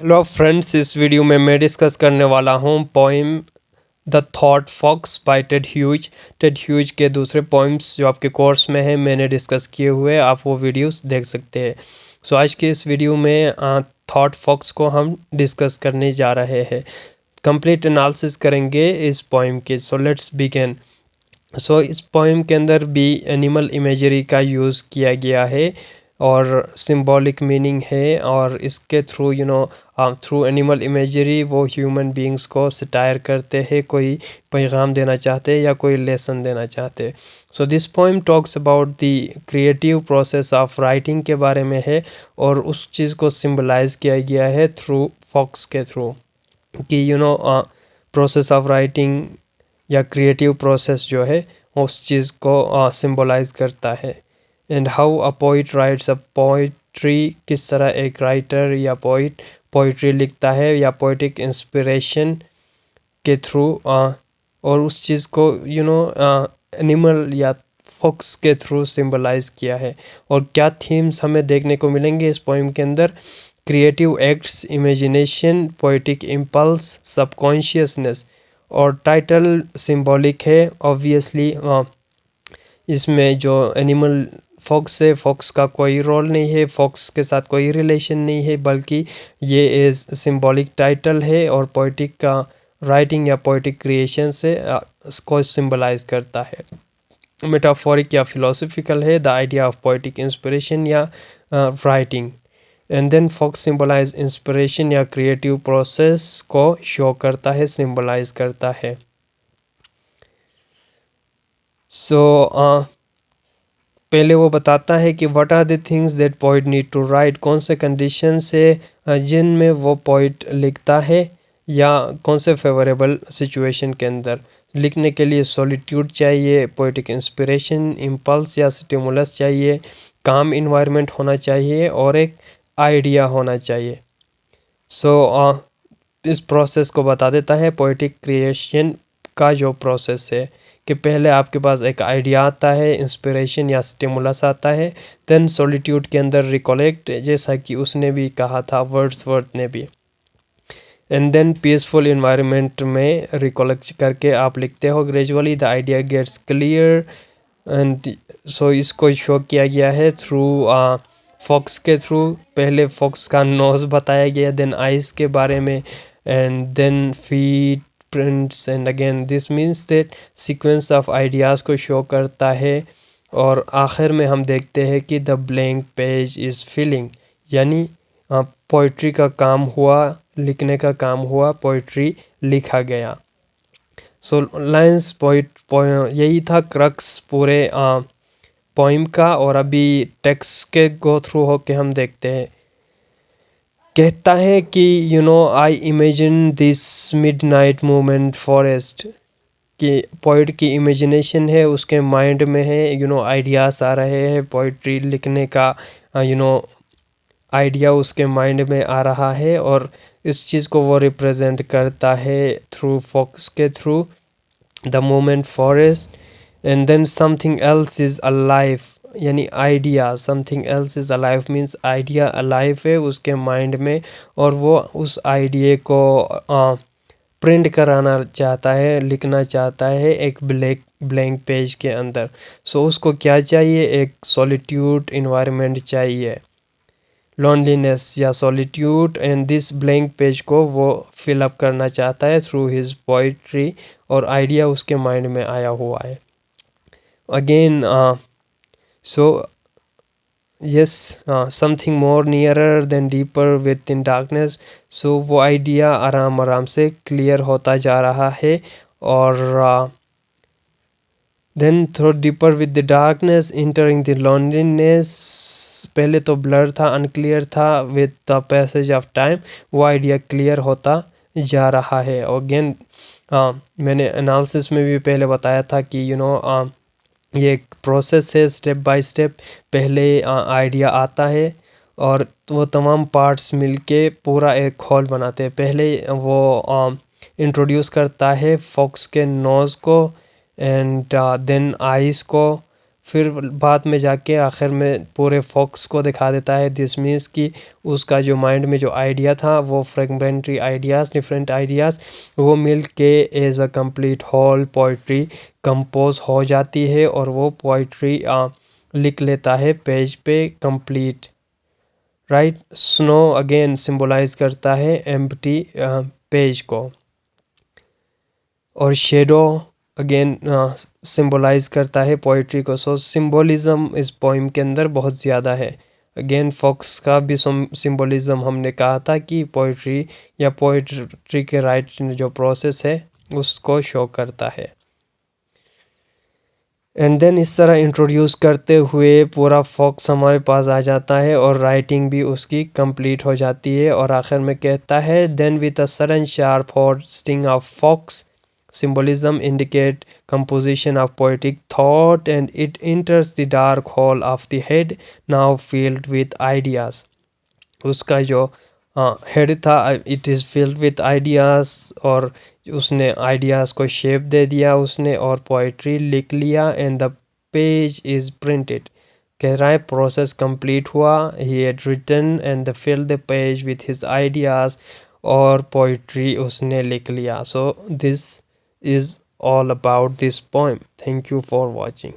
Hello friends, इस video में मैं डिस्कस करने वाला हूँ poem the thought fox by Ted Hughes. Ted Hughes के दूसरे पोइम्स जो आपके कोर्स में हैं मैंने डिस्कस किए हुए, आप वो वीडियोस देख सकते हैं। सो आज के इस वीडियो में थॉट फॉक्स को हम डिस्कस करने जा रहे हैं। कंप्लीट एनालिसिस करेंगे इस पोइम के। So let's begin. सो इस पोइम के अंदर भी एनिमल इमेजरी का यूज़ किया गया है और सिंबॉलिक मीनिंग है, और इसके थ्रू थ्रू एनिमल इमेजरी वो ह्यूमन बीइंग्स को सटायर करते हैं, कोई पैगाम देना चाहते हैं या कोई लेसन देना चाहते हैं। So this poem talks about the creative process of writing के बारे में है, और उस चीज़ को सिंबलाइज किया गया है थ्रू फॉक्स के थ्रू कि प्रोसेस ऑफ राइटिंग या क्रिएटिव प्रोसेस जो है उस चीज़ को सिंबलाइज करता है। And how a poet rights a poetry, किस तरह एक राइटर या पोइट पोइट्री लिखता है या पोइटिक इंस्पिरेशन के थ्रू, और उस चीज़ को एनिमल या फॉक्स के थ्रू सिंबलाइज किया है। और क्या थीम्स हमें देखने को मिलेंगे इस पोइम के अंदर? Creative acts, imagination, poetic impulse, subconsciousness. और टाइटल सिंबॉलिक है ऑब्वियसली। इसमें जो एनिमल फॉक्स है, फॉक्स का कोई रोल नहीं है, फॉक्स के साथ कोई रिलेशन नहीं है, बल्कि ये एज सिंबॉलिक टाइटल है और पोइटिक का राइटिंग या पोइटिक क्रिएशन से इसको सिंबलाइज करता है। मेटाफोरिक या फिलोसफिकल है, the idea of poetic inspiration या writing. And then fox symbolise inspiration या क्रिएटिव प्रोसेस को शो करता है, सिंबलाइज करता है। सो पहले वो बताता है कि what are the things that poet need to write, कौन से कंडीशन से जिनमें वो पोइट लिखता है, या कौन से फेवरेबल सिचुएशन के अंदर लिखने के लिए सॉलिट्यूड चाहिए, पोइटिक इंस्पिरेशन, इम्पल्स या स्टिमुलस चाहिए, काम इन्वायरमेंट होना चाहिए, और एक आइडिया होना चाहिए। सो इस प्रोसेस को बता देता है पोइटिक क्रिएशन का जो प्रोसेस है, कि पहले आपके पास एक आइडिया आता है, इंस्पिरेशन या स्टिमुलस आता है, देन सॉलिट्यूड के अंदर रिकलेक्ट, जैसा कि उसने भी कहा था, वर्ड्सवर्थ ने भी। एंड देन पीसफुल इन्वायरमेंट में रिकलेक्ट करके आप लिखते हो, gradually the idea gets clear. And so इसको शो किया गया है थ्रू फॉक्स के थ्रू। पहले फॉक्स का नोज़ बताया गया, देन आइज़ के बारे में, and then feet prints, and again this means that sequence of ideas को शो करता है। और आखिर में हम देखते हैं कि the blank page is filling, यानी पोइट्री का काम हुआ, लिखने का काम हुआ, पोइट्री लिखा गया। सो लाइन्स यही था क्रक्स पूरे पोइम का। और अभी टेक्स्ट के गो थ्रू होके हम देखते हैं। कहता है कि I imagine this midnight movement forest, कि पोइट की इमेजिनेशन है, उसके माइंड में है, आइडियाज़ आ रहे हैं पोइट्री लिखने का, आइडिया उसके माइंड में आ रहा है, और इस चीज़ को वो रिप्रेजेंट करता है थ्रू फॉक्स के through, the moment forest. And then something else is alive, यानी idea, something else is alive means idea alive है उसके माइंड में, और वो उस आइडिया को प्रिंट कराना चाहता है, लिखना चाहता है एक ब्लैंक पेज के अंदर। सो उसको क्या चाहिए? एक सॉलिट्यूड इन्वायरमेंट चाहिए, लोनलीनेस या solitude, and this blank page को वो फिलअप करना चाहता है थ्रू हिज पोइट्री, और आइडिया उसके माइंड में आया हुआ है। Again so yes, something more nearer then deeper within darkness. So वो आइडिया आराम आराम से क्लियर होता जा रहा है, और then through deeper with the darkness entering the loneliness, पहले तो ब्लर था, अनक्लियर था, with the passage of time वो आइडिया क्लियर होता जा रहा है। अगेन मैंने एनालिसिस में भी पहले बताया था कि ये एक प्रोसेस है, स्टेप बाय स्टेप। पहले आइडिया आता है, और वो तमाम पार्ट्स मिलके पूरा एक होल बनाते हैं। पहले वो इंट्रोड्यूस करता है फॉक्स के नोज़ को, एंड देन आइज़ को, फिर बाद में जाके आखिर में पूरे फॉक्स को दिखा देता है। दिस मीन्स कि उसका जो माइंड में जो आइडिया था वो फ्रेगमेंट्री आइडियाज़, डिफरेंट आइडियाज़, वो मिल के as a complete whole poetry compose हो जाती है और वो पोइट्री लिख लेता है पेज पे complete. Right, snow again symbolize करता है एम्प्टी पेज को, और शेडो अगेन सिंबलाइज करता है पोइट्री को। सो सिंबलिज्म इस पोइम के अंदर बहुत ज़्यादा है। अगेन फॉक्स का भी सिंबलिज्म हमने कहा था कि पोइट्री या पोइट्री के राइटिंग जो प्रोसेस है उसको शो करता है। एंड देन इस तरह इंट्रोड्यूस करते हुए पूरा फॉक्स हमारे पास आ जाता है और राइटिंग भी उसकी कंप्लीट हो जाती है। और आखिर में कहता है then with a sudden sharp hot sting of fox symbolism indicate composition of poetic thought and it enters the dark hole of the head now filled with ideas। उसका जो हेड था it is filled with ideas, और उसने ideas को shape दे दिया उसने और poetry लिख लिया। And the page is printed, कह रहा है प्रोसेस कंप्लीट हुआ। He had written and the fill the page with his ideas, और पोइट्री उसने लिख लिया। So this is all about this poem. Thank you for watching.